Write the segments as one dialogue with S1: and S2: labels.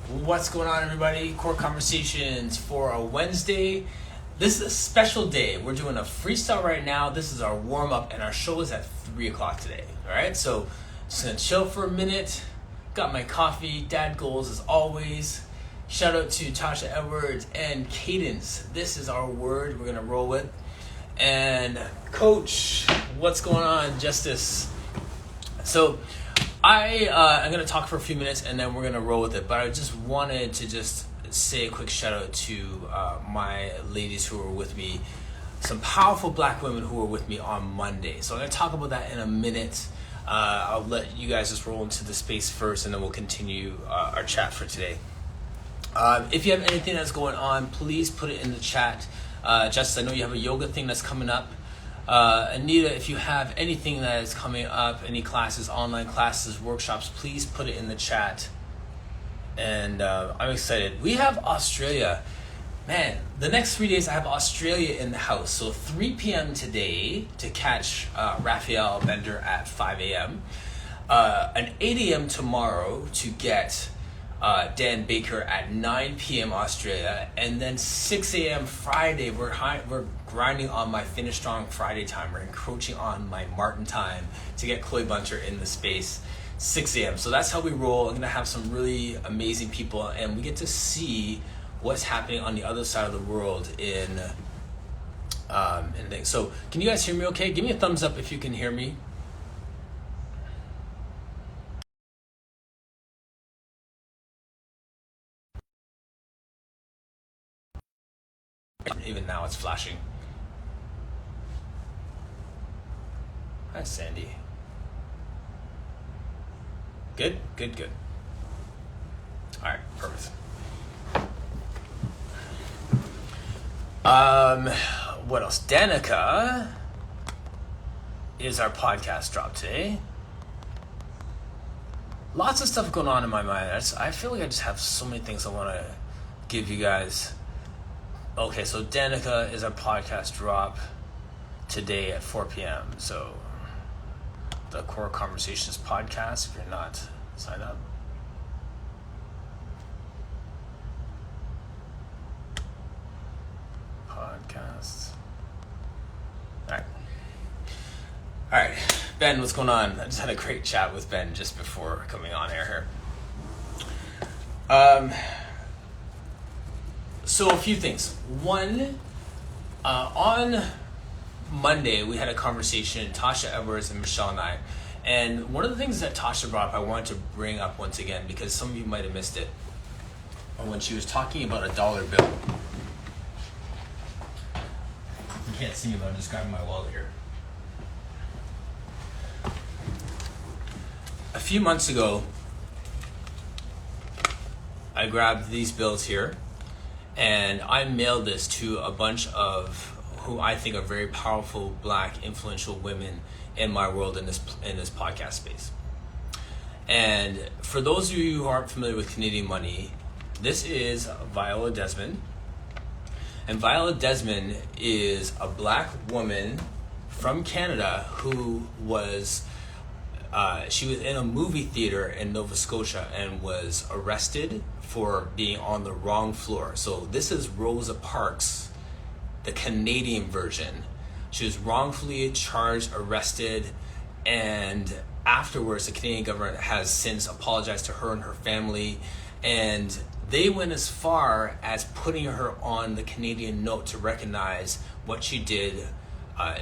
S1: What's going on, everybody? Core Conversations for a Wednesday. This is a special day. We're doing a freestyle right now. This is our warm-up, and our show is at 3 o'clock today. All right, so just going to chill for a minute. Got my coffee. Dad goals as always. Shout out to Tasha Edwards and Cadence. This is our word we're going to roll with. And Coach, what's going on, Justice? So I'm going to talk for a few minutes and then we're going to roll with it. But I just wanted to just say a quick shout out to my ladies who were with me, some powerful black women who were with me on Monday. So I'm going to talk about that in a minute. I'll let you guys just roll into the space first and then we'll continue our chat for today. If you have anything that's going on, please put it in the chat. Justice, I know you have a yoga thing that's coming up. Anita, if you have anything that is coming up, any classes, online classes, workshops, please put it in the chat. And I'm excited. We have Australia. Man, the next 3 days I have Australia in the house. So 3 p.m. today to catch Raphael Bender at 5 a.m. An 8 a.m. tomorrow to get Dan Baker at 9 p.m. Australia, and then 6 a.m. Friday, we're grinding on my Finish Strong Friday time. We're encroaching on my Martin time to get Chloe Bunter in the space, 6 a.m. So that's how we roll. I'm going to have some really amazing people, and we get to see what's happening on the other side of the world in things. So can you guys hear me okay? Give me a thumbs up if you can hear me. Even now it's flashing. Hi, Sandy. Good. All right, perfect. What else? Danica is our podcast drop today. Lots of stuff going on in my mind. I feel like I just have so many things I want to give you guys. Okay, so Danica is our podcast drop today at 4 p.m. So the Core Conversations podcast, if you're not signed up. Podcast. All right. Ben, what's going on? I just had a great chat with Ben just before coming on air here. So a few things. One, on Monday we had a conversation, Tasha Edwards and Michelle and I, and one of the things that Tasha brought up I wanted to bring up once again because some of you might have missed it, when she was talking about a dollar bill. You can't see me, but I'm just grabbing my wallet here. A few months ago, I grabbed these bills here, and I mailed this to a bunch of who I think are very powerful, black, influential women in my world in this podcast space. And for those of you who aren't familiar with Canadian money, this is Viola Desmond. And Viola Desmond is a black woman from Canada who was, she was in a movie theater in Nova Scotia and was arrested for being on the wrong floor. So this is Rosa Parks, the Canadian version. She was wrongfully charged, arrested, and afterwards the Canadian government has since apologized to her and her family, and they went as far as putting her on the Canadian note to recognize what she did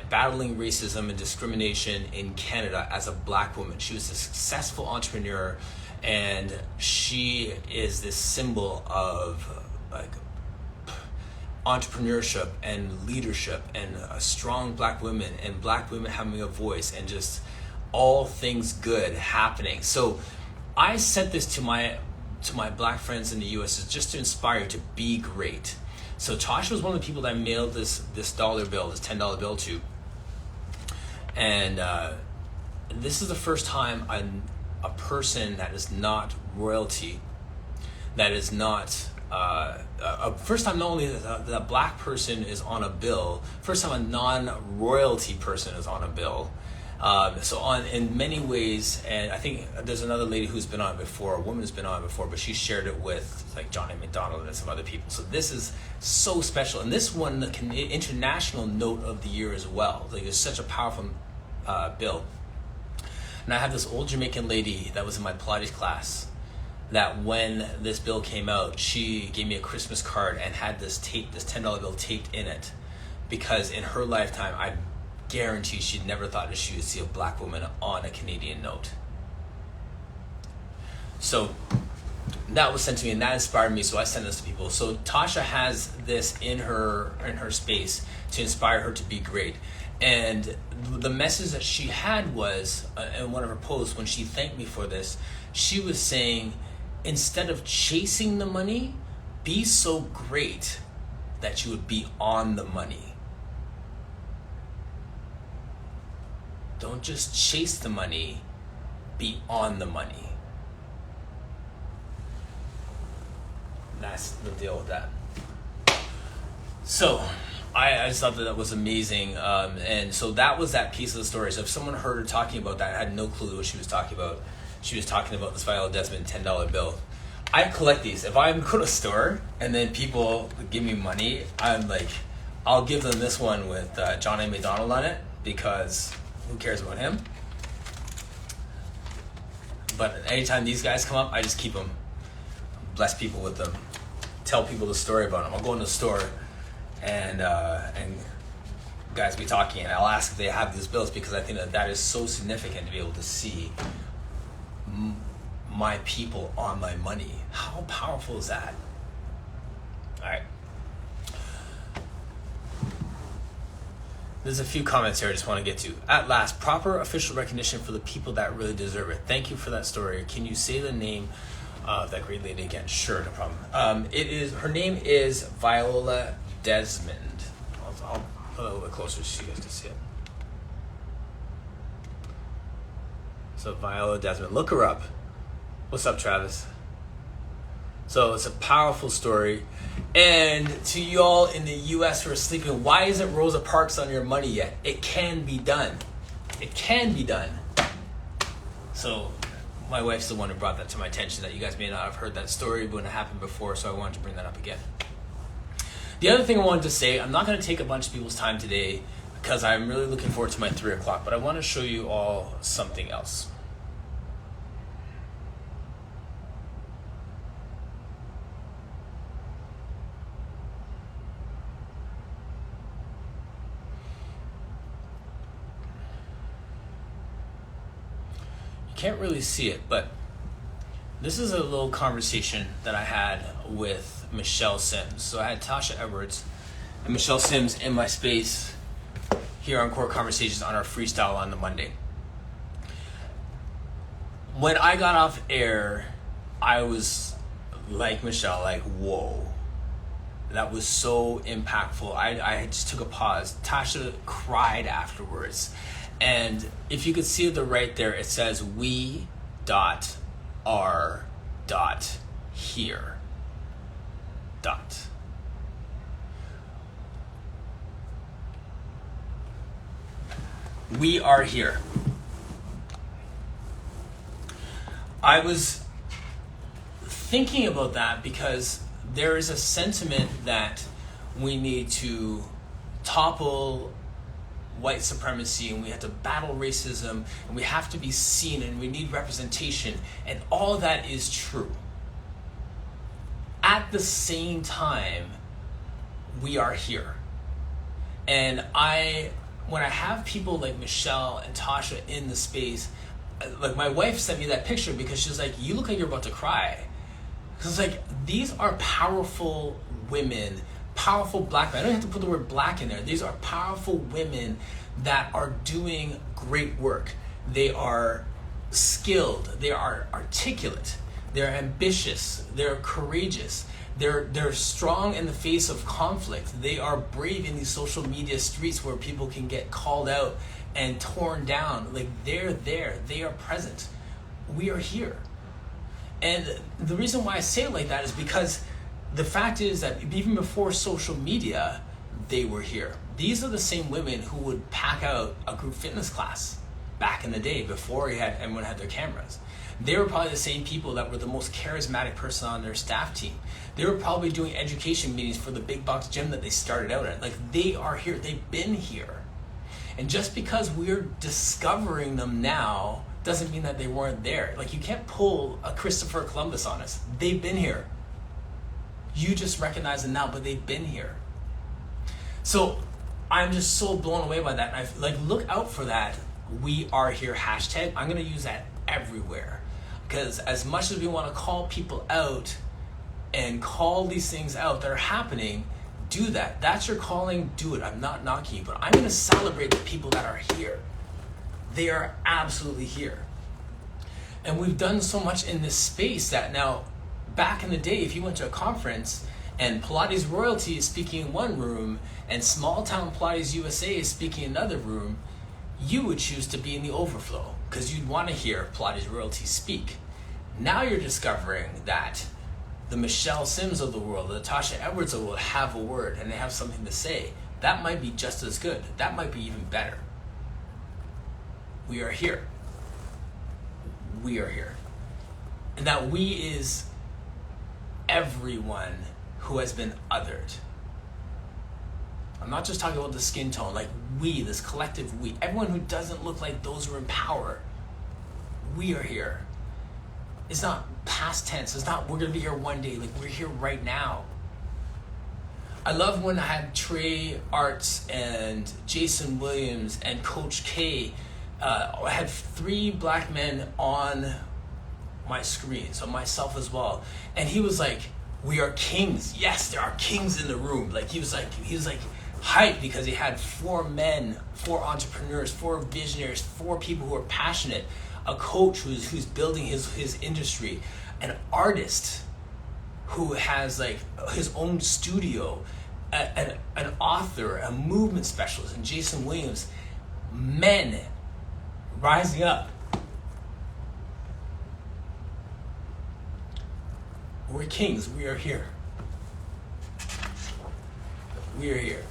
S1: battling racism and discrimination in Canada as a black woman. She was a successful entrepreneur, and she is this symbol of like entrepreneurship and leadership and a strong black women and black women having a voice and just all things good happening. So I sent this to my black friends in the US just to inspire you to be great. So Tasha was one of the people that I mailed this dollar bill, this $10 bill to. And this is the first time a person that is not royalty, that is not, first time not only that a black person is on a bill, first time a non-royalty person is on a bill, In many ways, and I think there's another lady who's been on before, a woman who's been on before, but she shared it with like Johnny McDonald and some other people. So this is so special, and this won the international note of the year as well. Like it's such a powerful bill. And I have this old Jamaican lady that was in my Pilates class that when this bill came out, she gave me a Christmas card and had this $10 bill taped in it, because in her lifetime, I guarantee she'd never thought that she would see a black woman on a Canadian note. So that was sent to me, and that inspired me, so I sent this to people. So Tasha has this in her space to inspire her to be great. And the message that she had was, in one of her posts, when she thanked me for this, she was saying, instead of chasing the money, be so great that you would be on the money. Don't just chase the money, be on the money. That's the deal with that. So I just thought that was amazing. And so that was that piece of the story. So if someone heard her talking about that, I had no clue what she was talking about. She was talking about this Viola Desmond $10 bill. I collect these. If I go to a store and then people give me money, I'm like, I'll give them this one with Johnny McDonald on it, because who cares about him? But anytime these guys come up, I just keep them. Bless people with them. Tell people the story about them. I'll go into the store and guys be talking, and I'll ask if they have these bills, because I think that is so significant to be able to see my people on my money. How powerful is that? All right. There's a few comments here I just want to get to. At last, proper official recognition for the people that really deserve it. Thank you for that story. Can you say the name of that great lady again? Sure, no problem. Her name is Viola Desmond. I'll put it a little bit closer so you guys can see it. So Viola Desmond, look her up. What's up, Travis? So it's a powerful story. And to y'all in the US who are sleeping, why isn't Rosa Parks on your money yet? It can be done. It can be done. So my wife's the one who brought that to my attention, that you guys may not have heard that story when it happened before, so I wanted to bring that up again. The other thing I wanted to say, I'm not going to take a bunch of people's time today because I'm really looking forward to my 3 o'clock, but I want to show you all something else. Can't really see it, but this is a little conversation that I had with Michelle Sims. So I had Tasha Edwards and Michelle Sims in my space here on Core Conversations on our freestyle on the Monday. When I got off air, I was like Michelle, like, whoa, that was so impactful. I just took a pause. Tasha cried afterwards. And if you could see the right there, it says we are here. We are here. I was thinking about that because there is a sentiment that we need to topple white supremacy, and we have to battle racism, and we have to be seen, and we need representation, and all that is true. At the same time, we are here. And when I have people like Michelle and Tasha in the space, like my wife sent me that picture because she was like, you look like you're about to cry. Because it's like, these are powerful women, powerful black men. I don't have to put the word black in there. These are powerful women that are doing great work. They are skilled. They are articulate. They're ambitious. They're courageous. They're strong in the face of conflict. They are brave in these social media streets where people can get called out and torn down. Like, they're there. They are present. We are here. And the reason why I say it like that is because the fact is that even before social media, they were here. These are the same women who would pack out a group fitness class back in the day before everyone had their cameras. They were probably the same people that were the most charismatic person on their staff team. They were probably doing education meetings for the big box gym that they started out at. Like, they are here. They've been here. And just because we're discovering them now doesn't mean that they weren't there. Like, you can't pull a Christopher Columbus on us. They've been here. You just recognize them now, but they've been here. So I'm just so blown away by that. Look out for that "we are here" hashtag. I'm going to use that everywhere. Because as much as we want to call people out and call these things out that are happening, do that. That's your calling, do it. I'm not knocking you, but I'm going to celebrate the people that are here. They are absolutely here. And we've done so much in this space that now, back in the day, if you went to a conference and Pilates Royalty is speaking in one room and Small Town Pilates USA is speaking in another room, you would choose to be in the overflow because you'd want to hear Pilates Royalty speak. Now you're discovering that the Michelle Sims of the world, the Tasha Edwards of the world have a word and they have something to say. That might be just as good. That might be even better. We are here. We are here. And that "we" is everyone who has been othered. I'm not just talking about the skin tone, like we, this collective we, everyone who doesn't look like those who are in power. We are here. It's not past tense. It's not we're going to be here one day. Like, we're here right now. I love when I had Trey Arts and Jason Williams and Coach K. I had 3 black men on my screen, so myself as well. And he was like, "We are kings." Yes, there are kings in the room. Like, he was like hyped because he had 4 men, 4 entrepreneurs, 4 visionaries, 4 people who are passionate, a coach who's building his industry, an artist who has like his own studio, an author, a movement specialist, and Jason Williams. Men rising up. We're kings. We are here. We are here.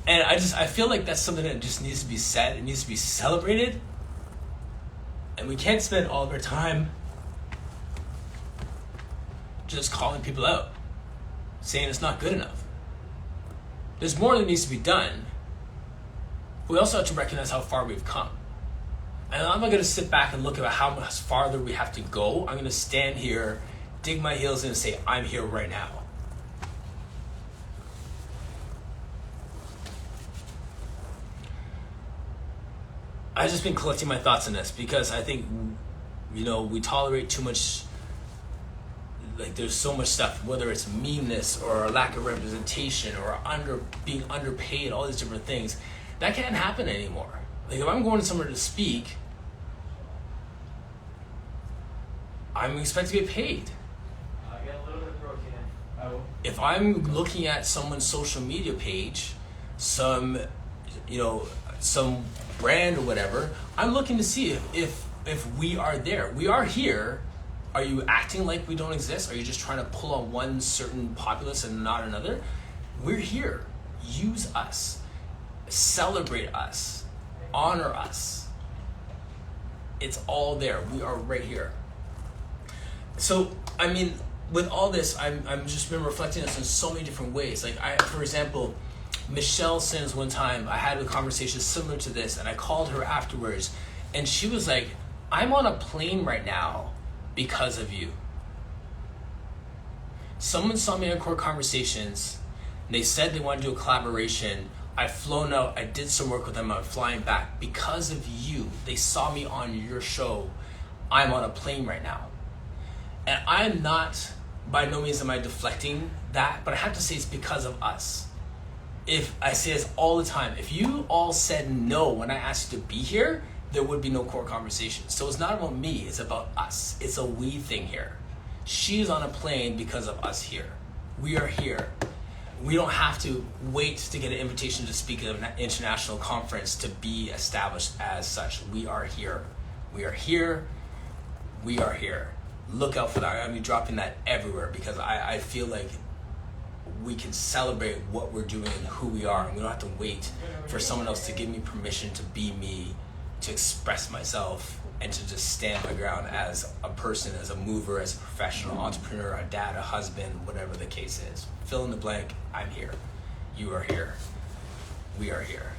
S1: And I feel like that's something that just needs to be said. It needs to be celebrated. And we can't spend all of our time just calling people out, saying it's not good enough. There's more that needs to be done. We also have to recognize how far we've come. And I'm not going to sit back and look at how much farther we have to go. I'm going to stand here, dig my heels in and say, I'm here right now. I've just been collecting my thoughts on this because I think, we tolerate too much. Like, there's so much stuff, whether it's meanness or a lack of representation or being underpaid, all these different things. That can't happen anymore. Like, if I'm going somewhere to speak, I'm expected to get paid.
S2: I got a little bit of protein.
S1: If I'm looking at someone's social media page, some brand or whatever, I'm looking to see if we are there. We are here. Are you acting like we don't exist? Are you just trying to pull on one certain populace and not another? We're here. Use us. Celebrate us. Honor us. It's all there. We are right here. So, with all this, I'm just been reflecting this in so many different ways. Like, for example, Michelle Sims, one time, I had a conversation similar to this, and I called her afterwards, and she was like, I'm on a plane right now because of you. Someone saw me on Core Conversations, and they said they wanted to do a collaboration. I've flown out, I did some work with them, I'm flying back. Because of you, they saw me on your show. I'm on a plane right now. And I'm not, by no means am I deflecting that, but I have to say it's because of us. If I say this all the time, if you all said no when I asked you to be here, there would be no Core Conversation. So it's not about me, it's about us. It's a we thing here. She's on a plane because of us here. We are here. We don't have to wait to get an invitation to speak at an international conference to be established as such. We are here. We are here. We are here. Look out for that. I'm going to be dropping that everywhere because I feel like we can celebrate what we're doing and who we are, and we don't have to wait for someone else to give me permission to be me to express myself and to just stand my ground as a person, as a mover, as a professional entrepreneur, a dad, a husband, whatever the case is. Fill in the blank. I'm here. You are here. We are here.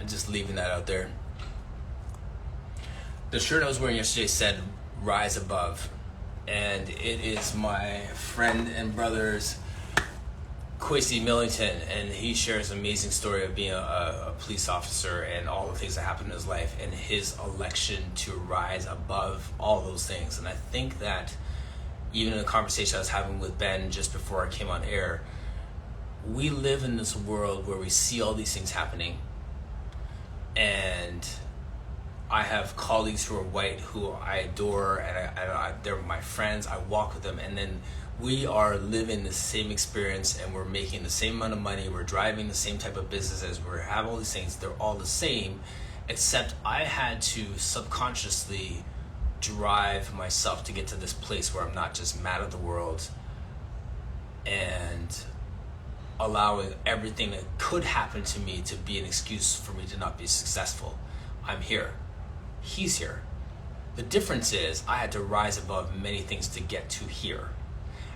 S1: Just leaving that out there. The shirt I was wearing yesterday said "Rise Above," and it is my friend and brother's Kwesi Millington, and he shares an amazing story of being a police officer and all the things that happened in his life and his election to rise above all those things. And I think that even in the conversation I was having with Ben just before I came on air, we live in this world where we see all these things happening. And I have colleagues who are white who I adore, and they're my friends. I walk with them, and then we are living the same experience, and we're making the same amount of money. We're driving the same type of businesses. We have all these things. They're all the same, except I had to subconsciously drive myself to get to this place where I'm not just mad at the world and allowing everything that could happen to me to be an excuse for me to not be successful. I'm here. He's here. The difference is I had to rise above many things to get to here.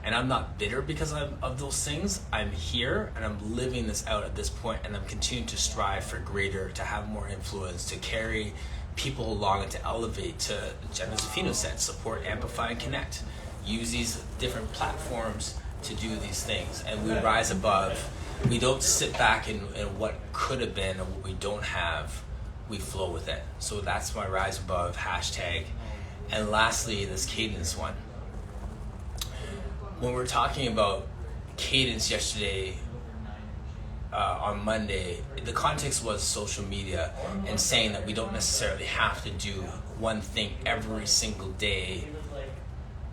S1: And I'm not bitter because of those things. I'm here and I'm living this out at this point, and I'm continuing to strive for greater, to have more influence, to carry people along and to elevate, to, Jenna Zafino said, support, amplify, and connect. Use these different platforms to do these things, and we rise above. We don't sit back in what could have been or what we don't have. We flow with it. So that's my rise above hashtag. And lastly, this cadence one. When we're talking about cadence yesterday, on Monday, the context was social media and saying that we don't necessarily have to do one thing every single day.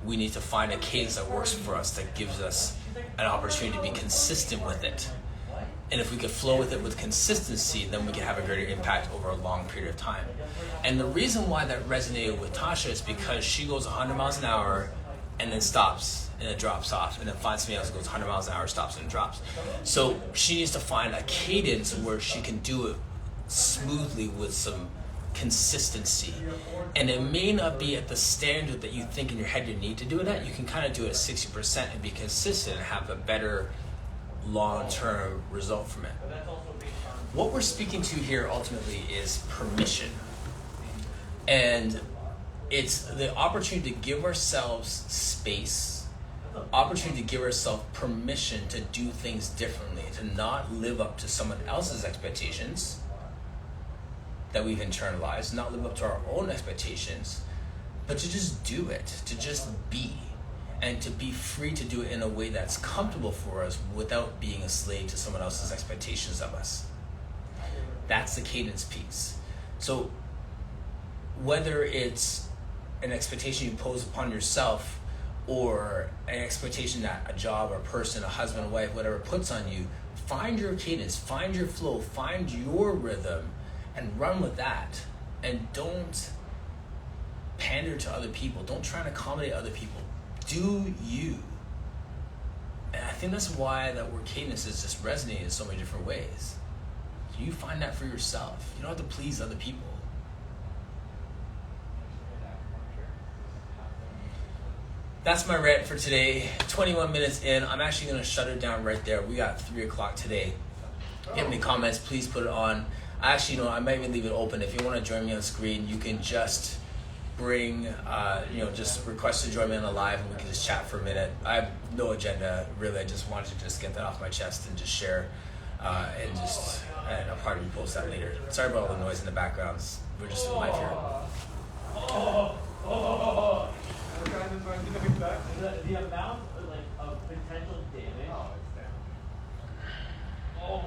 S1: We need to find a cadence that works for us, that gives us an opportunity to be consistent with it. And if we could flow with it with consistency, then we can have a greater impact over a long period of time. And the reason why that resonated with Tasha is because she goes 100 miles an hour and then stops and it drops off, and then finds somebody else that goes 100 miles an hour, stops and drops. So she needs to find a cadence where she can do it smoothly with some consistency. And it may not be at the standard that you think in your head you need to do it at. You can kind of do it at 60% and be consistent and have a better long-term result from it. What we're speaking to here ultimately is permission. And it's the opportunity to give ourselves space, opportunity to give ourselves permission to do things differently, to not live up to someone else's expectations that we've internalized, not live up to our own expectations, but to just do it, to just be, and to be free to do it in a way that's comfortable for us without being a slave to someone else's expectations of us. That's the cadence piece. So whether it's an expectation you pose upon yourself or an expectation that a job or person, a husband, a wife, whatever puts on you, find your cadence, find your flow, find your rhythm, and run with that. And don't pander to other people. Don't try and accommodate other people. Do you. And I think that's why that word cadence is just resonating in so many different ways. So you find that for yourself. You don't have to please other people. That's my rant for today. 21 minutes in. I'm actually going to shut it down right there. We got 3 o'clock today. If you have any comments, please put it on. Actually, I might even leave it open. If you want to join me on the screen, you can just bring, just request to join me on the live, and we can just chat for a minute. I have no agenda, really. I just wanted to just get that off my chest and just share, and I'll probably post that later. Sorry about all the noise in the backgrounds. We're just live here.
S2: The amount of potential damage. Oh,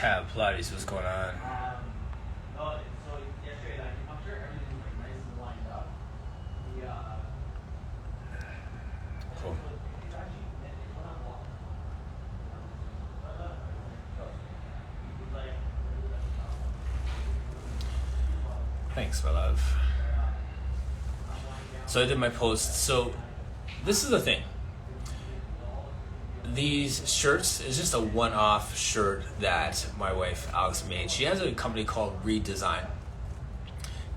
S1: Tab Pilates, what's going on?
S2: No, so yesterday at acupuncture, everything was like nice and lined up. The
S1: Cool.
S2: it's actually it's not long. It's like
S1: Thanks, my love. So I did my post. So this is the thing. These shirts is just a one-off shirt that my wife Alex made. She has a company called Redesign.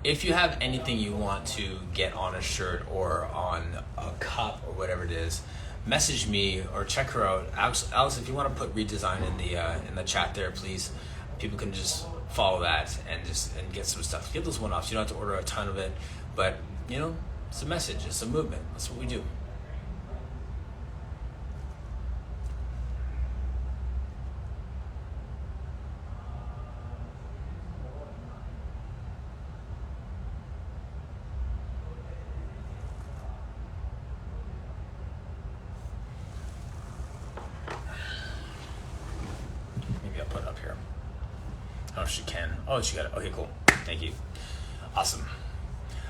S1: If you have anything you want to get on a shirt or on a cup or whatever it is, message me or check her out. Alex, if you want to put Redesign in the chat there, please. People can just follow that and get some stuff. Get those one-offs. You don't have to order a ton of it, but it's a message. It's a movement. That's what we do. Maybe I'll put it up here. I don't know if she can. Oh, she got it. Okay, cool. Thank you. Awesome.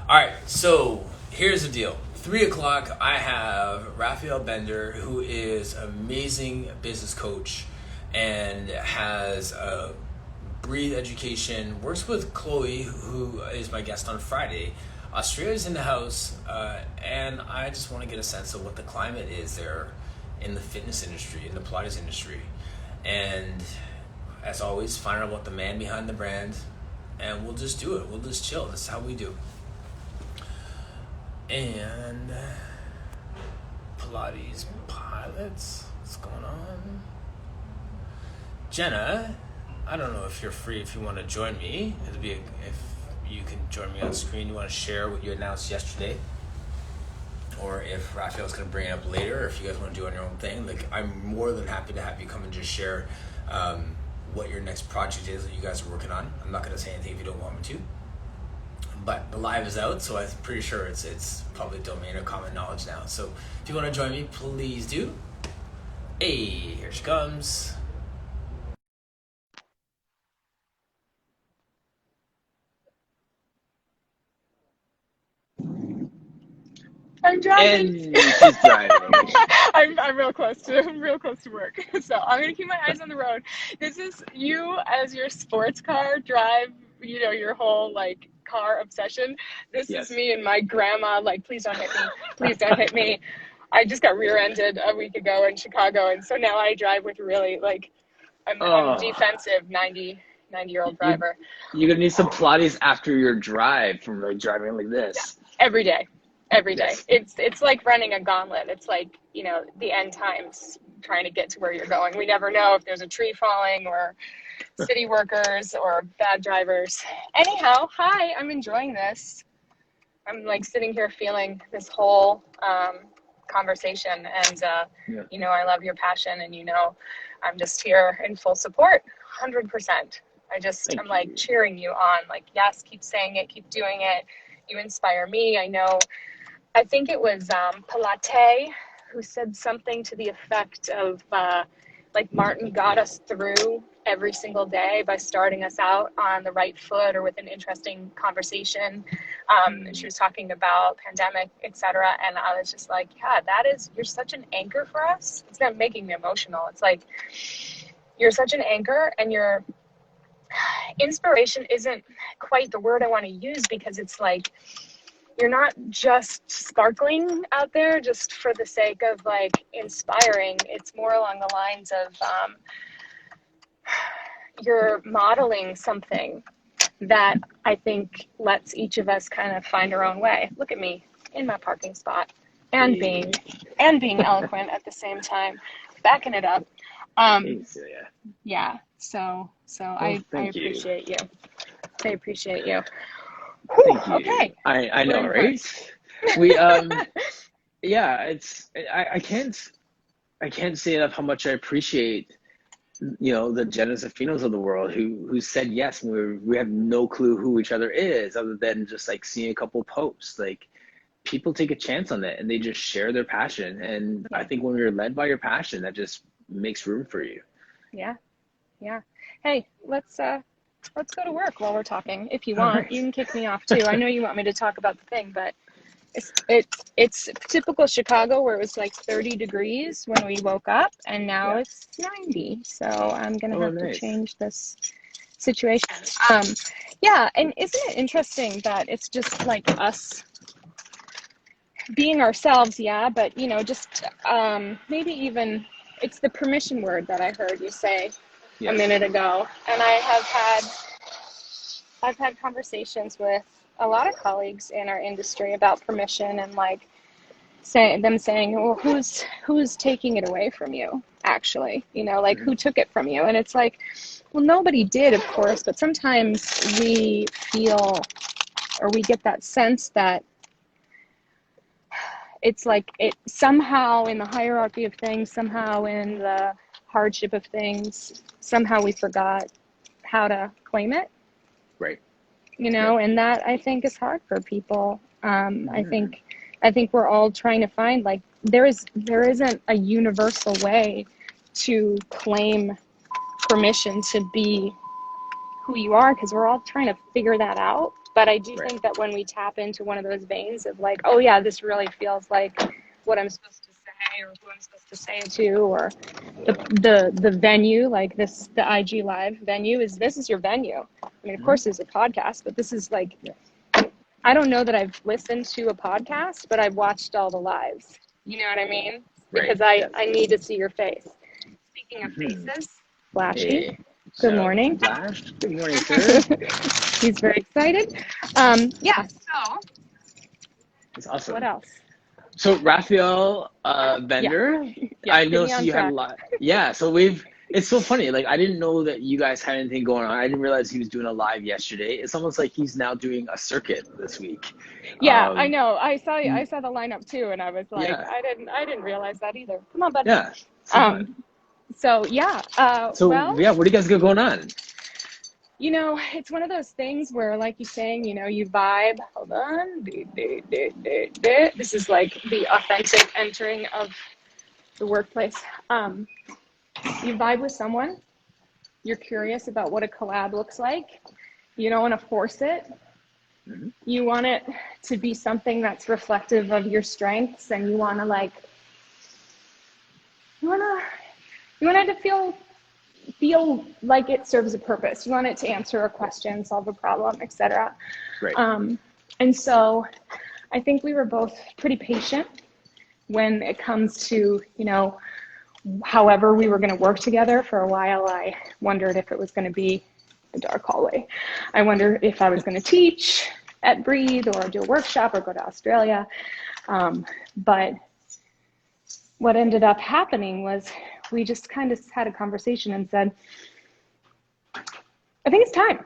S1: All right, so here's the deal. 3 o'clock, I have Raphael Bender, who is an amazing business coach and has a Breathe Education, works with Chloe, who is my guest on Friday. Australia's in the house, and I just want to get a sense of what the climate is there in the fitness industry, in the Pilates industry. And as always, find out about the man behind the brand, and we'll just do it. We'll just chill. This is how we do. And Pilates pilots, what's going on? Jenna, I don't know if you're free, if you want to join me. It'll be if you can join me on screen. You want to share what you announced yesterday, or if Raphael's going to bring it up later, or if you guys want to do on your own thing. Like, I'm more than happy to have you come and just share what your next project is that you guys are working on. I'm not going to say anything if you don't want me to. But the live is out, so I'm pretty sure it's public domain or common knowledge now. So if you want to join me, please do. Hey, here she comes.
S3: I'm driving.
S4: And she's driving.
S3: I'm real close to work. So I'm gonna keep my eyes on the road. This is you as your sports car drive, your whole like car obsession. This
S4: Yes.
S3: is me and my grandma, like, please don't hit me. Please don't hit me. I just got rear-ended a week ago in Chicago, and so now I drive with really like I'm a defensive 90-year-old driver.
S4: You're gonna need some Pilates after your drive from like driving like this.
S3: Every day.
S4: Yes.
S3: It's like running a gauntlet. It's like, the end times trying to get to where you're going. We never know if there's a tree falling or city workers or bad drivers. Anyhow, hi, I'm enjoying this. I'm like sitting here feeling this whole conversation, and I love your passion, and I'm just here in full support, 100%. I'm like cheering you on, like, yes, keep saying it, keep doing it. You inspire me. I think it was Pilates who said something to the effect of like Martin got us through every single day by starting us out on the right foot or with an interesting conversation. And she was talking about pandemic, etc. And I was just like, yeah, you're such an anchor for us. It's not making me emotional. It's like, you're such an anchor, and your inspiration isn't quite the word I want to use, because it's like, you're not just sparkling out there just for the sake of like inspiring. It's more along the lines of you're modeling something that I think lets each of us kind of find our own way. Look at me in my parking spot and being eloquent at the same time, backing it up. Yeah. So I appreciate you. I appreciate you.
S4: Thank you.
S3: Okay.
S4: I know, right? We yeah, I can't say enough how much I appreciate the Jenna Zafinos of the world who said yes, and we have no clue who each other is other than just like seeing a couple posts. Like, people take a chance on that and they just share their passion, and I think when you're led by your passion, that just makes room for you.
S3: Yeah. hey, let's go to work while we're talking. If you
S4: All
S3: want,
S4: right.
S3: you can kick me off too. I know you want me to talk about the thing, but it's typical Chicago where it was like 30 degrees when we woke up, and now
S4: Yeah.
S3: it's 90. So I'm gonna have to
S4: Nice.
S3: change this situation. Yeah, and isn't it interesting that it's just like us being ourselves, yeah, but you know, just maybe even it's the permission word that I heard you say a
S4: Yes.
S3: minute ago, and I've had conversations with a lot of colleagues in our industry about permission and like saying, well, who's taking it away from you, actually, you know, like who took it from you? And it's like, well, nobody did, of course, but sometimes we feel, or we get that sense that it's like it somehow in the hierarchy of things, somehow in the hardship of things, somehow we forgot how to claim it.
S4: Right.
S3: You know, and that I think is hard for people. I think we're all trying to find like there isn't a universal way to claim permission to be who you are, because we're all trying to figure that out. But I do think that when we tap into one of those veins of like, oh yeah, this really feels like what I'm supposed to say or who I'm supposed to say it to, or the venue, like this, the IG Live venue this is your venue. I mean, of course it's a podcast, but this is like, I don't know that I've listened to a podcast, but I've watched all the lives. You know what I mean? Because I need to see your face. Speaking of faces, Flashy.
S4: Hey.
S3: Good morning.
S4: Flash. Good morning, sir.
S3: He's very excited. Yeah, so
S4: That's awesome.
S3: what else?
S4: So Raphael Bender,
S3: Yeah,
S4: I
S3: get
S4: know
S3: me on
S4: you had a
S3: track.
S4: lot. Yeah, so it's so funny. Like I didn't know that you guys had anything going on. I didn't realize he was doing a live yesterday. It's almost like he's now doing a circuit this week.
S3: Yeah, I know. I saw the lineup too, and I was like,
S4: Yeah.
S3: I didn't realize that either. Come on, bud.
S4: Yeah. So fun.
S3: So yeah.
S4: What do you guys got going on?
S3: You know, it's one of those things where, like you're saying, you know, you vibe. Hold on. This is like the authentic entering of the workplace. You vibe with someone. You're curious about what a collab looks like. You don't want to force it. You want it to be something that's reflective of your strengths, and you want to like, you want it to feel like it serves a purpose. You want it to answer a question, solve a problem, etc.
S4: Right.
S3: And so I think we were both pretty patient when it comes to, you know, however we were going to work together. For a while, I wondered if it was going to be a dark hallway. I wondered if I was going to teach at Breathe or do a workshop or go to Australia. But what ended up happening was we just kind of had a conversation and said, I think it's time.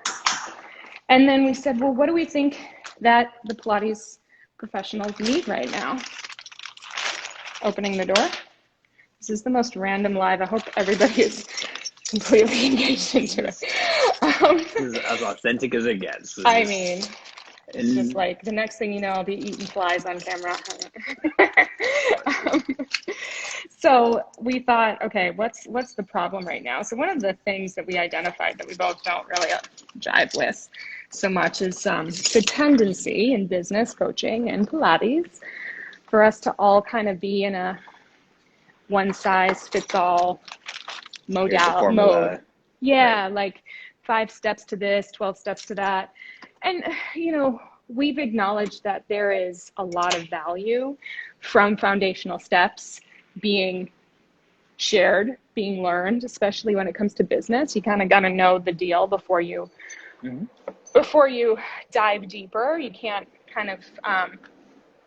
S3: And then we said, well, what do we think that the Pilates professionals need right now? Opening the door. This is the most random live. I hope everybody is completely engaged into it.
S4: This is as authentic as it gets.
S3: I mean, it's just like the next thing you know, I'll be eating flies on camera. So we thought, okay, what's the problem right now? So one of the things that we identified that we both don't really jive with so much is the tendency in business coaching and Pilates for us to all kind of be in a one size fits all mode. Yeah, like 5 steps to this, 12 steps to that. And, you know, we've acknowledged that there is a lot of value from foundational steps being shared, being learned, especially when it comes to business. You kind of got to know the deal before you dive deeper. You can't kind of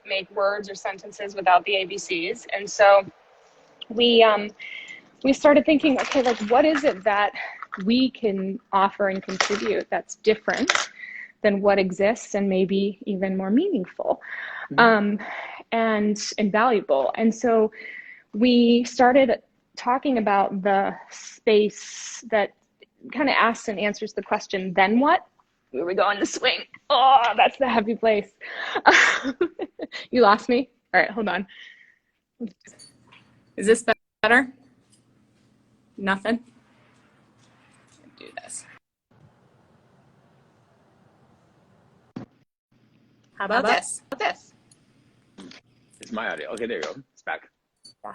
S3: make words or sentences without the ABCs. And so we started thinking, okay, like what is it that we can offer and contribute that's different than what exists and maybe even more meaningful and valuable. And so we started talking about the space that kind of asks and answers the question, then what? Where are we going to swing? Oh, that's the happy place. You lost me? All right, hold on. Is this better? Nothing? Do this. How about this?
S4: It's my audio. Okay, there you go. It's back.
S3: Yeah.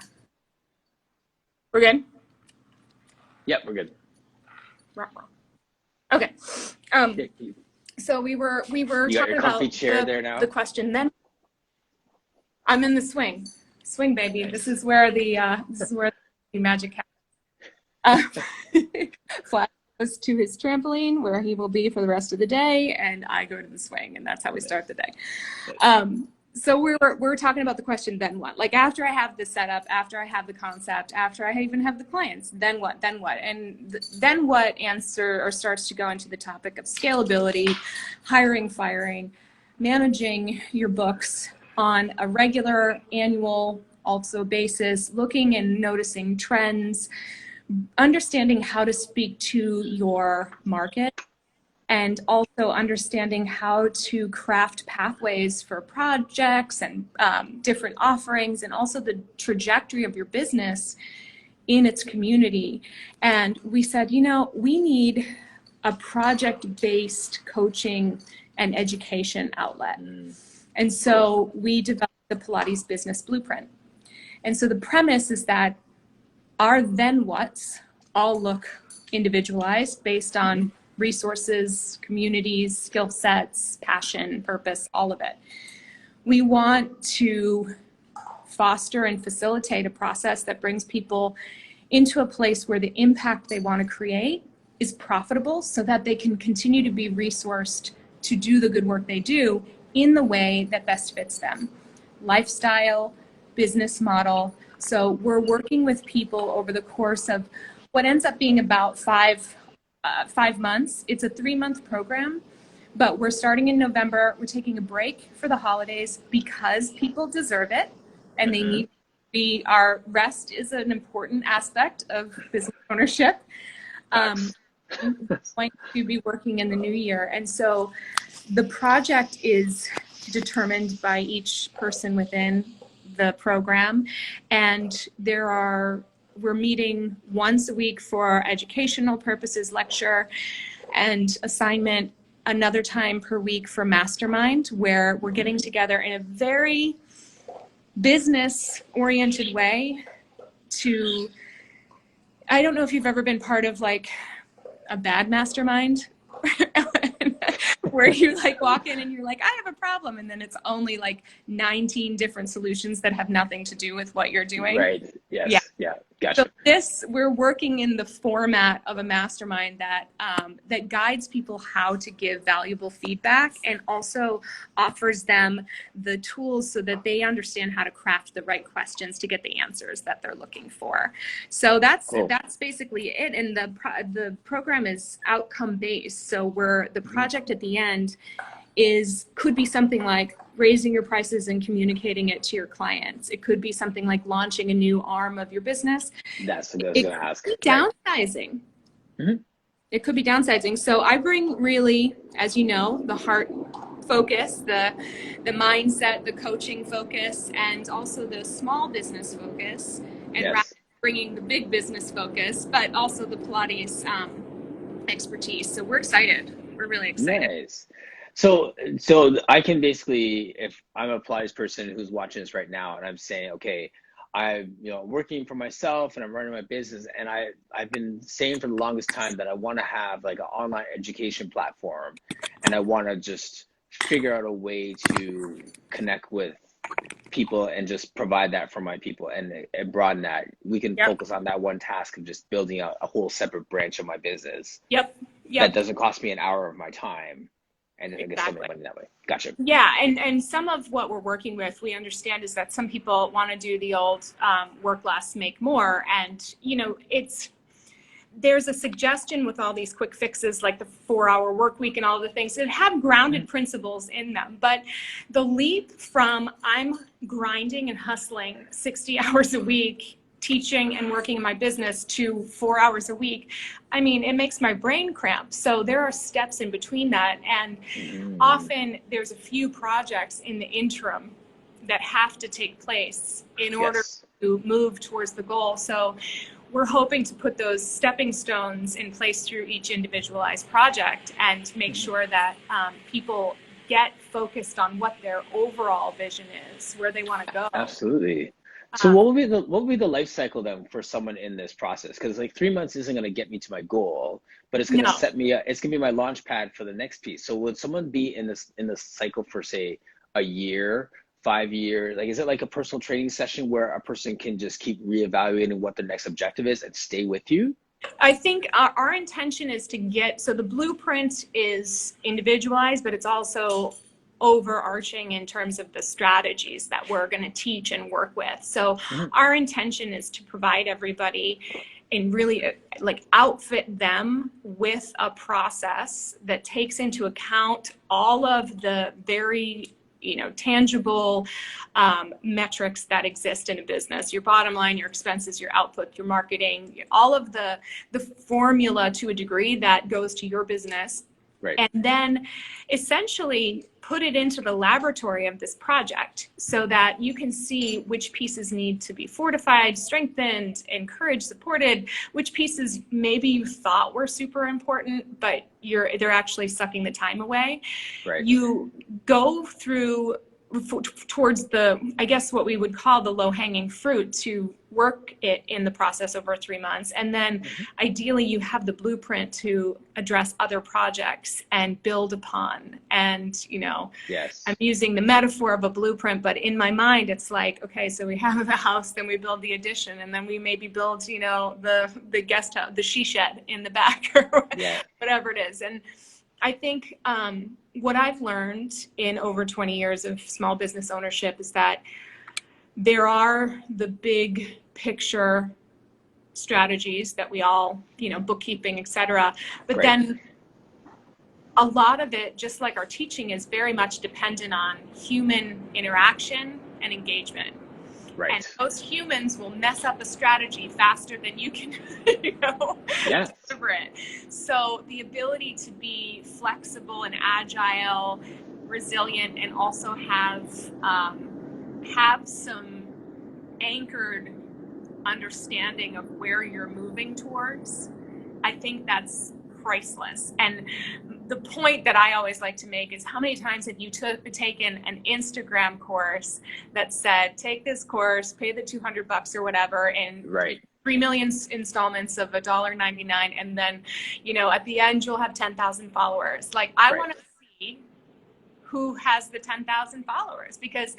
S3: We're good?
S4: Yep, we're good.
S3: Okay.
S4: You
S3: So we were
S4: got
S3: talking
S4: your
S3: about
S4: comfy chair there now?
S3: the question. Then I'm in the swing, baby. Nice. This is where the magic happens. Flash goes to his trampoline where he will be for the rest of the day, and I go to the swing, and that's how we start the day. So we're talking about the question, then what? Like after I have the setup, after I have the concept, after I even have the clients, then what? And then what answer or starts to go into the topic of scalability, hiring, firing, managing your books on a regular, annual, also basis, looking and noticing trends, understanding how to speak to your market, and also understanding how to craft pathways for projects and different offerings, and also the trajectory of your business in its community. And we said, we need a project-based coaching and education outlet. And so we developed the Pilates Business Blueprint. And so the premise is that our then whats all look individualized based on resources, communities, skill sets, passion, purpose, all of it. We want to foster and facilitate a process that brings people into a place where the impact they want to create is profitable so that they can continue to be resourced to do the good work they do in the way that best fits them. Lifestyle, business model. So we're working with people over the course of what ends up being about 5 months. It's a 3-month program, but we're starting in November. We're taking a break for the holidays because people deserve it, and they need to be. Our rest is an important aspect of business ownership. We're going to be working in the new year, and so the project is determined by each person within the program, and we're meeting once a week for educational purposes, lecture and assignment, another time per week for Mastermind, where we're getting together in a very business-oriented way to, I don't know if you've ever been part of like a bad mastermind, where you like walk in and you're like, I have a problem, and then it's only like 19 different solutions that have nothing to do with what you're doing.
S4: Right. Yes. Yeah. Gotcha.
S3: So we're working in the format of a mastermind that that guides people how to give valuable feedback, and also offers them the tools so that they understand how to craft the right questions to get the answers that they're looking for. So that's basically it. And the program is outcome based. So the project at the end could be something like raising your prices and communicating it to your clients. It could be something like launching a new arm of your business.
S4: That's what I was going to ask.
S3: Downsizing. Mm-hmm. It could be downsizing. So I bring really, as you know, the heart focus, the mindset, the coaching focus, and also the small business focus, and rather than bringing the big business focus, but also the Pilates expertise. So we're excited. We're really excited.
S4: Nice. So I can basically, if I'm a Pilates person who's watching this right now, and I'm saying, okay, I'm working for myself and I'm running my business, and I've been saying for the longest time that I want to have like an online education platform, and I want to just figure out a way to connect with people and just provide that for my people and broaden that. We can focus on that one task of just building out a whole separate branch of my business.
S3: Yep.
S4: That doesn't cost me an hour of my time. And then I get some money that way. Gotcha.
S3: Yeah, and some of what we're working with, we understand, is that some people want to do the old work less, make more. And, there's a suggestion with all these quick fixes like the 4-hour work week and all the things that have grounded principles in them. But the leap from I'm grinding and hustling 60 hours a week, teaching and working in my business, to 4 hours a week, I mean, it makes my brain cramp. So there are steps in between that. And often there's a few projects in the interim that have to take place in order to move towards the goal. So we're hoping to put those stepping stones in place through each individualized project and make sure that people get focused on what their overall vision is, where they want to go.
S4: Absolutely. So what would be the life cycle then for someone in this process? Because like 3 months isn't going to get me to my goal, but it's going to set me up. It's going to be my launch pad for the next piece. So would someone be in this cycle for say a year, 5 years? Like, is it like a personal training session where a person can just keep reevaluating what their next objective is and stay with you?
S3: I think our intention is to get, so the blueprint is individualized, but it's also overarching in terms of the strategies that we're going to teach and work with. So our intention is to provide everybody and really like outfit them with a process that takes into account all of the very tangible metrics that exist in a business, your bottom line, your expenses, your output, your marketing, all of the formula to a degree that goes to your business.
S4: Right.
S3: And then essentially put it into the laboratory of this project so that you can see which pieces need to be fortified, strengthened, encouraged, supported, which pieces maybe you thought were super important, but they're actually sucking the time away.
S4: Right.
S3: You go through towards I guess what we would call the low-hanging fruit to work it in the process over 3 months. And then ideally you have the blueprint to address other projects and build upon. And,
S4: yes,
S3: I'm using the metaphor of a blueprint, but in my mind, it's like, okay, so we have the house, then we build the addition, and then we maybe build, the guest house, the she shed in the back or whatever it is. And I think what I've learned in over 20 years of small business ownership is that there are the big picture strategies that we all, bookkeeping, et cetera. But then a lot of it, just like our teaching, is very much dependent on human interaction and engagement.
S4: Right.
S3: And most humans will mess up a strategy faster than you can, deliver it. So the ability to be flexible and agile, resilient, and also have some anchored understanding of where you're moving towards, I think that's priceless. And the point that I always like to make is, how many times have you taken an Instagram course that said, take this course, pay the $200 or whatever, and 3 million installments of $1.99, and then, at the end you'll have 10,000 followers. Like, I want to see who has the 10,000 followers, because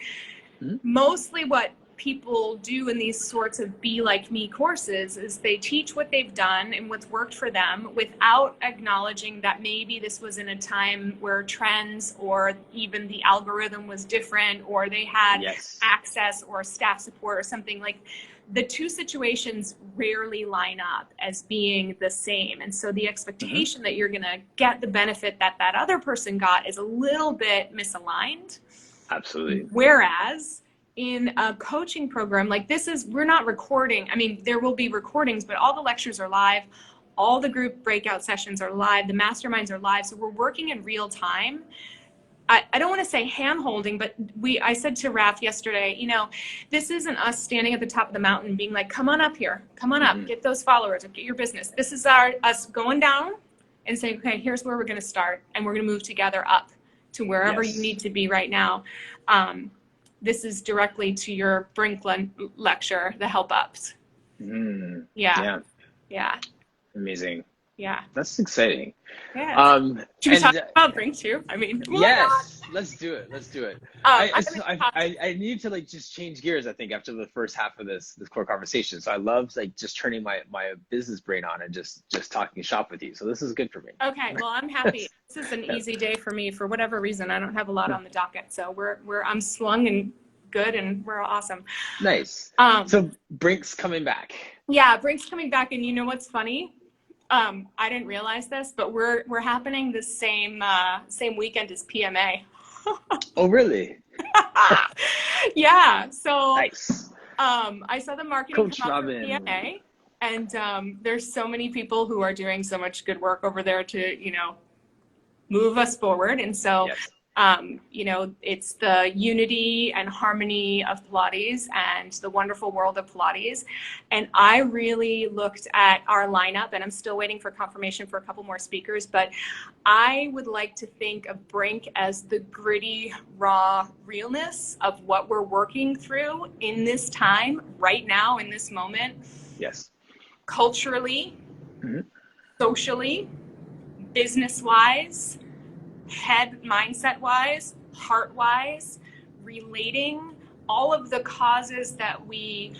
S3: mostly what people do in these sorts of Be Like Me courses is they teach what they've done and what's worked for them without acknowledging that maybe this was in a time where trends or even the algorithm was different, or they had access or staff support or something. Like, the two situations rarely line up as being the same. And so the expectation that you're going to get the benefit that other person got is a little bit misaligned.
S4: Absolutely.
S3: Whereas in a coaching program like this, we're not recording. I mean, there will be recordings, but all the lectures are live. All the group breakout sessions are live. The masterminds are live. So we're working in real time. I don't want to say hand-holding, but I said to Raf yesterday, this isn't us standing at the top of the mountain being like, come on up here, come on up, get those followers, get your business. This is us going down and saying, okay, here's where we're going to start, and we're going to move together up to wherever you need to be right now. This is directly to your Brink lecture, the help ups. Yeah.
S4: Amazing.
S3: Yeah.
S4: That's exciting.
S3: Yeah. Should we talk about Brink too? I mean,
S4: yes, let's do it. I need to just change gears, I think, after the first half of this core conversation. So I love just turning my business brain on and just talking shop with you. So this is good for me.
S3: Okay. Well, I'm happy. This is an easy day for me for whatever reason. I don't have a lot on the docket. So I'm swung and good, and we're awesome.
S4: Nice. So Brink's coming back.
S3: Yeah, Brink's coming back. And you know what's funny? I didn't realize this, but we're happening the same weekend as PMA.
S4: Oh, really?
S3: Yeah. So
S4: nice.
S3: I saw the marketing
S4: Coach
S3: come up for
S4: Robin.
S3: PMA, and there's so many people who are doing so much good work over there to move us forward. And so You know, it's the unity and harmony of Pilates and the wonderful world of Pilates. And I really looked at our lineup, and I'm still waiting for confirmation for a couple more speakers, but I would like to think of Brink as the gritty, raw realness of what we're working through in this time, right now, in this moment.
S4: Yes.
S3: Culturally,
S4: Mm-hmm.
S3: socially, business-wise, head mindset wise, heart wise, relating, all of the causes that we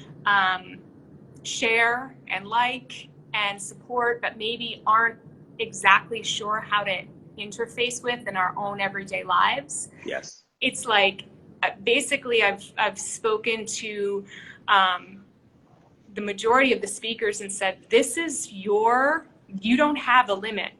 S3: share and like and support, but maybe aren't exactly sure how to interface with in our own everyday lives.
S4: Yes.
S3: It's like, basically I've spoken to the majority of the speakers and said, this is you don't have a limit.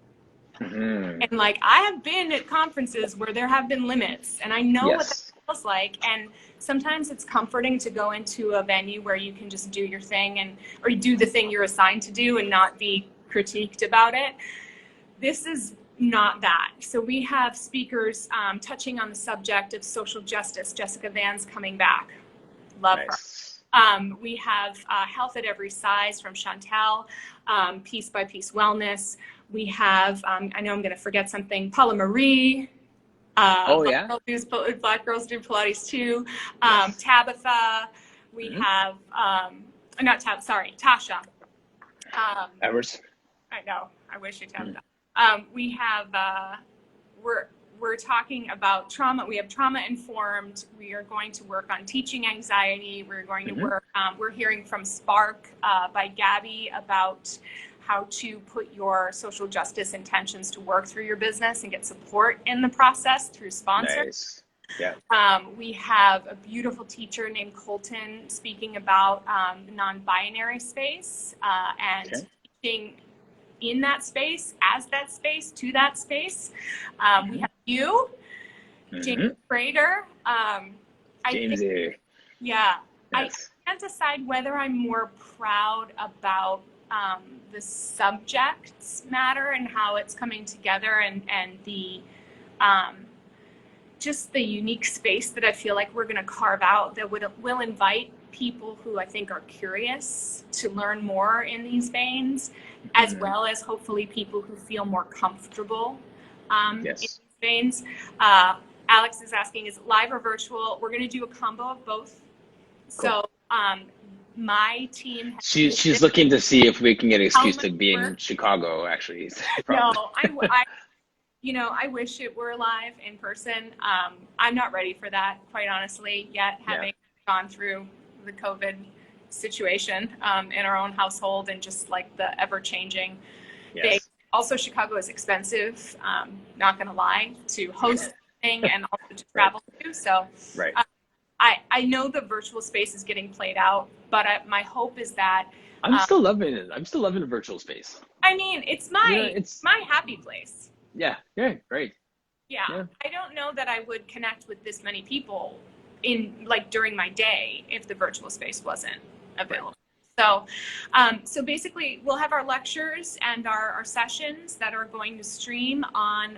S4: Mm-hmm.
S3: And like, I have been at conferences where there have been limits, and I know what that feels like. And sometimes it's comforting to go into a venue where you can just do your thing or do the thing you're assigned to do and not be critiqued about it. This is not that. So we have speakers touching on the subject of social justice. Jessica Van's coming back. Love her. We have Health at Every Size from Chantel, Piece by Piece Wellness. We have, I know I'm going to forget something, Paula Marie. Black Girls Do Pilates too. Tabitha. We have, Tasha.
S4: Evers.
S3: I know. I wish you'd have that. We have, we're talking about trauma. We have trauma informed. We are going to work on teaching anxiety. We're going to work, we're hearing from Spark by Gabby about how to put your social justice intentions to work through your business and get support in the process through sponsors.
S4: Nice. Yeah.
S3: We have a beautiful teacher named Colton speaking about the non-binary space and teaching in that space, as that space, to that space. We have you, James Prater.
S4: Jamesy.
S3: Yeah.
S4: Yes.
S3: I can't decide whether I'm more proud about the subject matter and how it's coming together and the just the unique space that I feel like we're going to carve out that will invite people who I think are curious to learn more in these veins, as well as hopefully people who feel more comfortable in these veins. Alex is asking, is it live or virtual? We're going to do a combo of both. Cool. So my team
S4: she's looking to see if we can get an excuse to be in Chicago, actually.
S3: No, I wish it were live in person. I'm not ready for that, quite honestly, yet, having gone through the COVID situation in our own household and just like the ever-changing thing. Also, Chicago is expensive, not going to lie, to host thing and also to travel to. So I know the virtual space is getting played out, but my hope is that
S4: I'm still loving it. I'm still loving the virtual space.
S3: I mean, it's my happy place.
S4: Yeah, great.
S3: Yeah, I don't know that I would connect with this many people during my day if the virtual space wasn't available. So basically, we'll have our lectures and our sessions that are going to stream on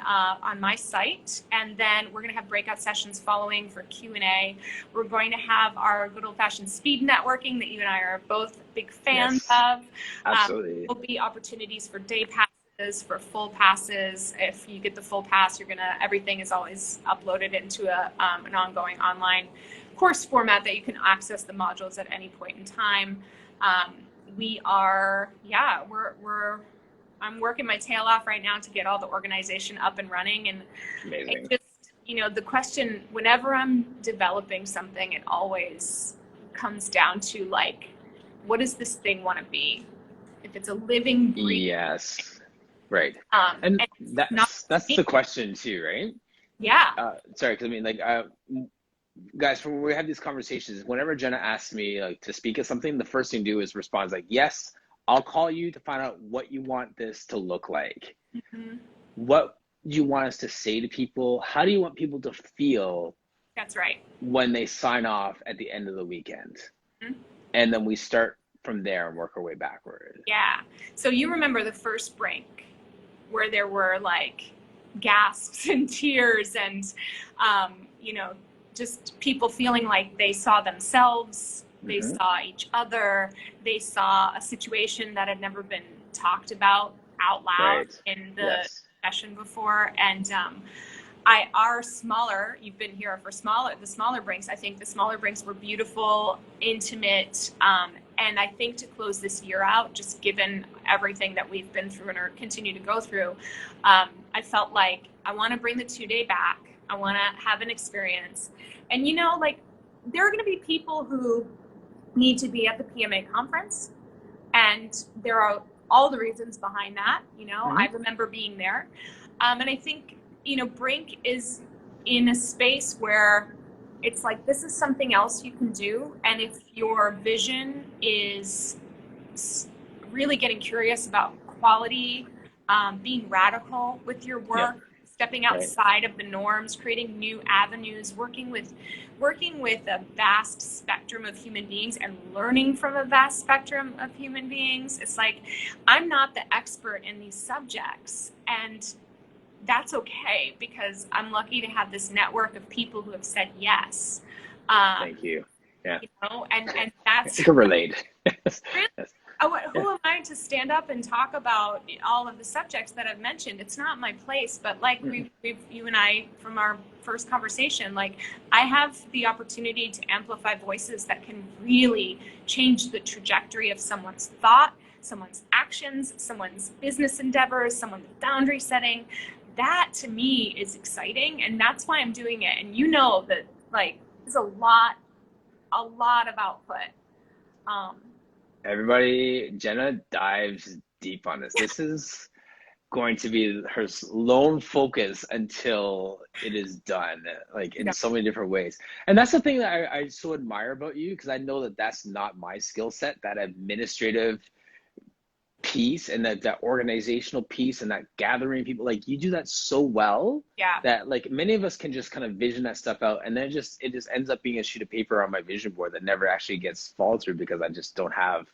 S3: my site, and then we're going to have breakout sessions following for Q&A. We're going to have our good old-fashioned speed networking that you and I are both big fans of.
S4: Absolutely.
S3: There'll be opportunities for day passes, for full passes. If you get the full pass, everything is always uploaded into an ongoing online course format that you can access the modules at any point in time. I'm working my tail off right now to get all the organization up and running. And
S4: amazing.
S3: It just, the question, whenever I'm developing something, it always comes down to like, what does this thing want to be? If it's a living, breathing.
S4: Yes. Right. And that's the question too, right?
S3: Yeah.
S4: Sorry, because guys, when we have these conversations, whenever Jenna asks me to speak at something, the first thing to do is respond yes, I'll call you to find out what you want this to look like. What do you want us to say to people? How do you want people to feel?
S3: That's right.
S4: When they sign off at the end of the weekend. And then we start from there and work our way backward.
S3: Yeah. So you remember the first Brink where there were gasps and tears and, you know, just people feeling like they saw themselves, they saw each other, they saw a situation that had never been talked about out loud in the session before. And our smaller, you've been here for the smaller brinks. I think the smaller brinks were beautiful, intimate, and I think to close this year out, just given everything that we've been through and are continue to go through, I felt like I want to bring the 2-day back. I want to have an experience. And, you know, like, there are going to be people who need to be at the PMA conference, and there are all the reasons behind that. You know, I remember being there. And I think, you know, Brink is in a space where it's like, this is something else you can do. And if your vision is really getting curious about quality, being radical with your work, stepping outside of the norms, creating new avenues, working with a vast spectrum of human beings and learning from a vast spectrum of human beings. It's like, I'm not the expert in these subjects, and that's okay, because I'm lucky to have this network of people who have said yes.
S4: Thank you. Yeah.
S3: You know, and that's
S4: I can relate.
S3: Who am I to stand up and talk about all of the subjects that I've mentioned? It's not my place, but like you and I, from our first conversation, like, I have the opportunity to amplify voices that can really change the trajectory of someone's thought, someone's actions, someone's business endeavors, someone's boundary setting. That to me is exciting, and that's why I'm doing it. And you know that, like, there's a lot of output.
S4: Everybody, Jenna dives deep on this. This is going to be her lone focus until it is done, like, in so many different ways. And that's the thing that I so admire about you, because I know that that's not my skill set, that administrative piece and that organizational piece and that gathering people. Like, you do that so well that, like, many of us can just kind of vision that stuff out, and then it just ends up being a sheet of paper on my vision board that never actually gets followed through because I just don't have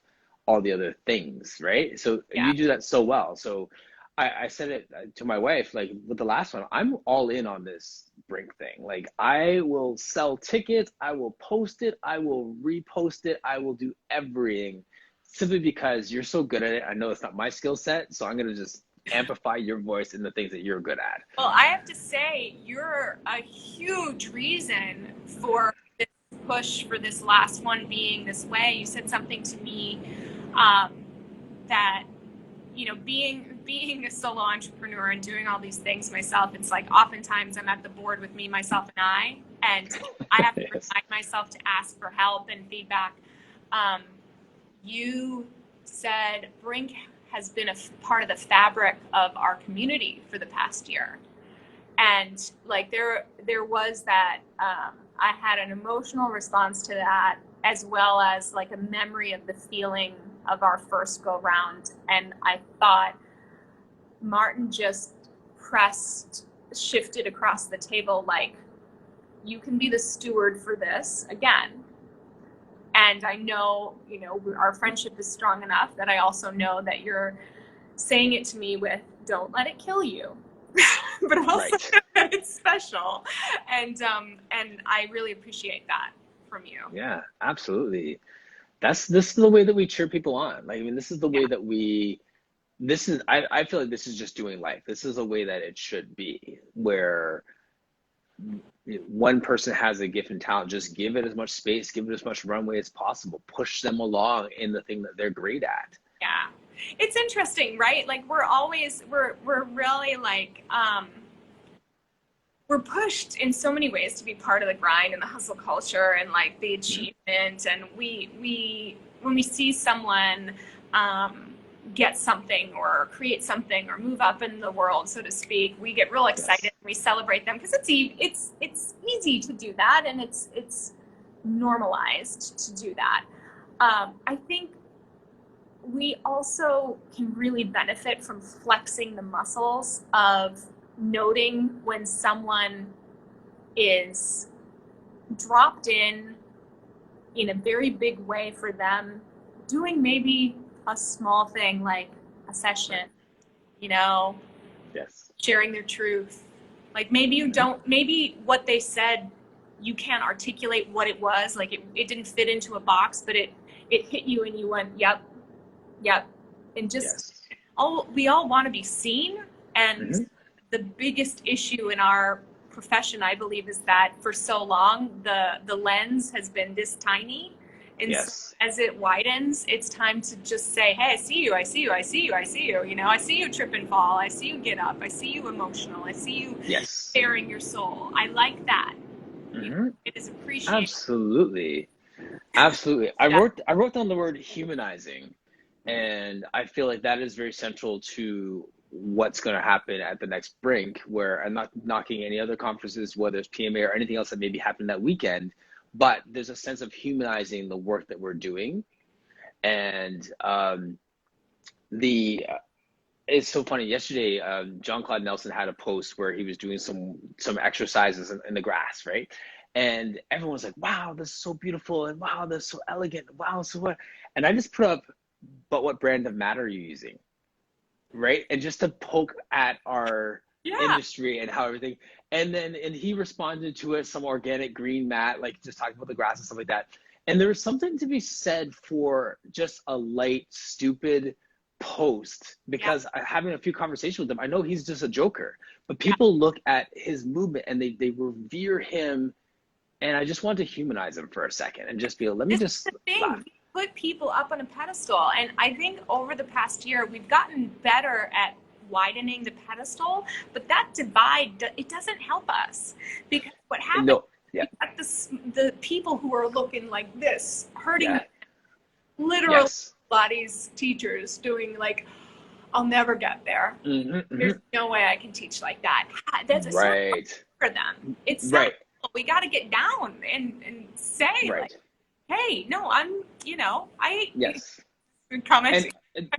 S4: all the other things, right? So you do that so well. So I said it to my wife, like, with the last one, I'm all in on this Brink thing. Like, I will sell tickets, I will post it, I will repost it, I will do everything, simply because you're so good at it. I know it's not my skill set, so I'm going to just amplify your voice in the things that you're good at.
S3: Well, I have to say, you're a huge reason for this push for this last one being this way. You said something to me that, you know, being a solo entrepreneur and doing all these things myself, it's like, oftentimes I'm at the board with me, myself, and I have to remind myself to ask for help and feedback. You said Brink has been a part of the fabric of our community for the past year. And, like, there was that, I had an emotional response to that, as well as, like, a memory of the feeling of our first go round. And I thought Martin just shifted across the table, like, you can be the steward for this again. And I know, you know, our friendship is strong enough that I also know that you're saying it to me with, don't let it kill you, but also that it's special. And I really appreciate that from you.
S4: Yeah, absolutely. This is the way that we cheer people on. Like, I mean, this is the way that I feel like this is just doing life. This is a way that it should be, where one person has a gift and talent, just give it as much space, give it as much runway as possible, push them along in the thing that they're great at.
S3: Yeah. It's interesting, right? Like, we're really, like, we're pushed in so many ways to be part of the grind and the hustle culture and, like, the achievement. And we when we see someone get something or create something or move up in the world, so to speak, we get real excited and we celebrate them, because it's easy to do that, and it's normalized to do that. I think we also can really benefit from flexing the muscles of noting when someone is dropped in a very big way for them, doing maybe a small thing like a session, you know,
S4: Yes.
S3: sharing their truth. Like maybe you don't, maybe what they said, you can't articulate what it was. Like it didn't fit into a box, but it hit you and you went, yep. And just, we all want to be seen. And the biggest issue in our profession, I believe, is that for so long, the lens has been this tiny. And so as it widens, it's time to just say, hey, I see you, I see you, I see you, I see you. You know, I see you trip and fall. I see you get up. I see you emotional. I see you sharing your soul. I like that. You know, it is appreciated.
S4: Absolutely. Absolutely. I wrote down the word humanizing, and I feel like that is very central to what's going to happen at the next Brink, where I'm not knocking any other conferences, whether it's PMA or anything else that maybe happened that weekend, but there's a sense of humanizing the work that we're doing. And it's so funny. Yesterday, John Claude Nelson had a post where he was doing some exercises in the grass, right? And everyone's like, wow, this is so beautiful, and wow, this is so elegant, wow, so what? And I just put up, but what brand of mat are you using? Right? And just to poke at our industry and how everything, and he responded to it, some organic green mat, like just talking about the grass and stuff like that. And there was something to be said for just a light, stupid post, because having a few conversations with him, I know he's just a joker, but people look at his movement and they revere him. And I just want to humanize him for a second and just be, let me just laugh.
S3: We put people up on a pedestal. And I think over the past year, we've gotten better at widening the pedestal, but that divide, it doesn't help us, because what happens, the people who are looking like this, hurting literal Pilates teachers doing like, I'll never get there. There's no way I can teach like that. That's a for them. It's we got to get down and say like, hey, no, I'm, comment.
S4: And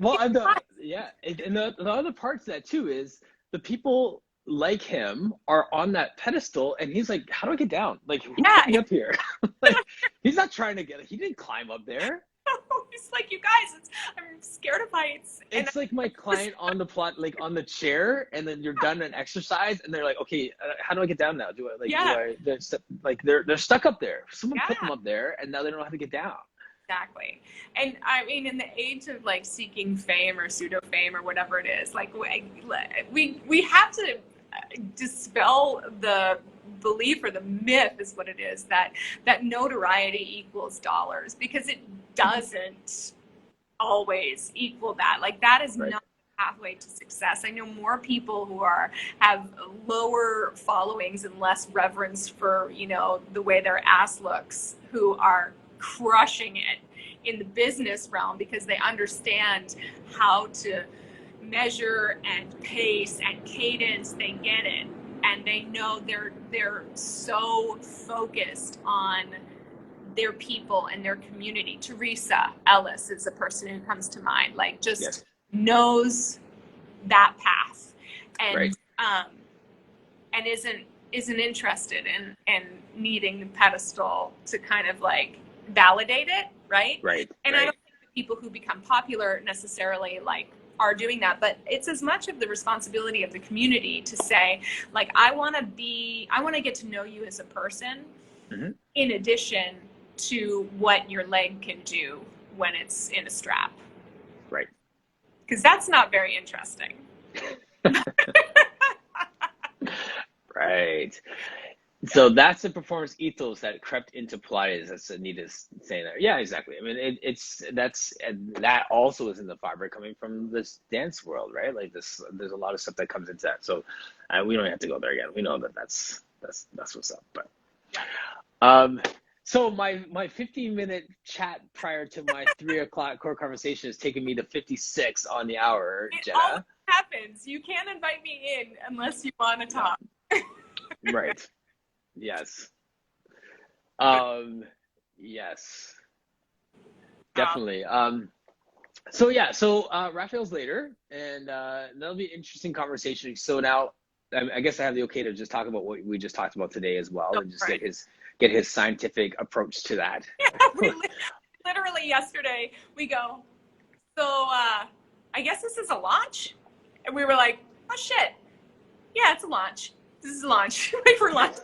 S4: the other part to that too is the people like him are on that pedestal, and he's like, how do I get down? Like, who's getting up here? Like, he's not trying to he didn't climb up there.
S3: It's like, you guys, I'm scared of heights.
S4: It's like my client on the plot, like on the chair, and then you're done an exercise, and they're like, okay, how do I get down now? They're stuck up there. Someone put them up there, and now they don't know how to get down.
S3: Exactly. And I mean, in the age of like seeking fame or pseudo fame or whatever it is, like we have to dispel the belief, or the myth is what it is, that notoriety equals dollars, because it doesn't always equal that. Like, that is not the pathway to success. I know more people who have lower followings and less reverence for, the way their ass looks, who are crushing it in the business realm, because they understand how to measure and pace and cadence. They get it. And they know they're so focused on their people and their community. Teresa Ellis is the person who comes to mind. Like, just knows that path, and and isn't interested in needing the pedestal to kind of like validate it, right? And I don't think the people who become popular necessarily like are doing that, but it's as much of the responsibility of the community to say, like, I want to get to know you as a person, in addition to what your leg can do when it's in a strap. Because that's not very interesting.
S4: So that's the performance ethos that crept into Pilates. That's Anita's saying there. Yeah, exactly. I mean, that also is in the fiber coming from this dance world, right? Like this, there's a lot of stuff that comes into that. So we don't have to go there again. We know that's what's up. But so my 15-minute chat prior to my 3 o'clock core conversation has taken me to 56 on the hour.
S3: It always happens. You can't invite me in unless you want to talk.
S4: Yes. Yes. Definitely. So Raphael's later, and that'll be an interesting conversation. So now, I guess I have the okay to just talk about what we just talked about today as well, and just get his scientific approach to that.
S3: Yeah, we literally yesterday we go, so I guess this is a launch, and we were like, oh shit. Yeah, it's a launch. This is a launch. Wait for lunch.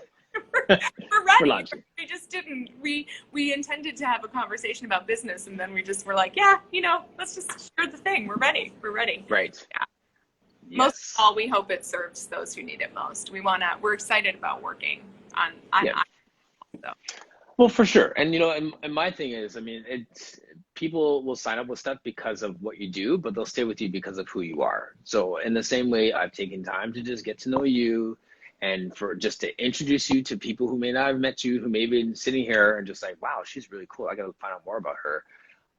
S3: We're
S4: We're
S3: ready.
S4: launching.
S3: We just didn't. We intended to have a conversation about business, and then we just were like, yeah, let's just share the thing. We're ready. We're ready.
S4: Right.
S3: Yeah.
S4: Yes.
S3: Most of all, we hope it serves those who need it most. We're excited about working on
S4: Yeah.
S3: so.
S4: Well, for sure. And and my thing is, I mean, it's people will sign up with stuff because of what you do, but they'll stay with you because of who you are. So in the same way, I've taken time to just get to know you and for just to introduce you to people who may not have met you, who may be sitting here and just like, wow, she's really cool. I got to find out more about her.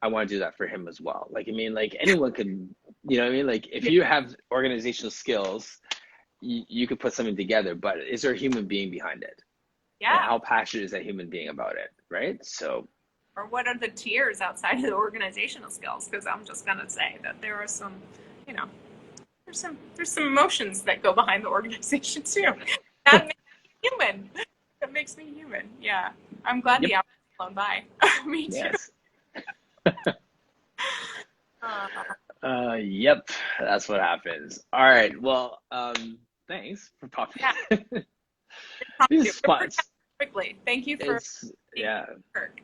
S4: I want to do that for him as well. Like, I mean, like anyone can, you know what I mean? Like if you have organizational skills, you could put something together, but is there a human being behind it?
S3: Yeah.
S4: And how passionate is that human being about it, right? So,
S3: or what are the tiers outside of the organizational skills? Because I'm just gonna say that there are some, there's some emotions that go behind the organization too. That makes me human. That makes me human. Yeah, I'm glad the hour has flown by. Me too.
S4: yes. Yep, that's what happens. All right. Well, thanks for popping.
S3: Yeah.
S4: These spots.
S3: Quickly. Thank you for
S4: Kirk.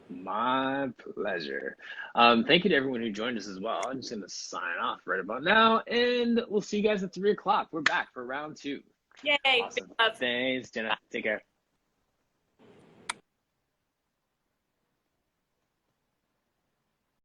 S4: My pleasure. Thank you to everyone who joined us as well. I'm just gonna sign off right about now, and we'll see you guys at 3:00. We're back for round 2.
S3: Yay.
S4: Awesome. Thanks, Jenna. Take care.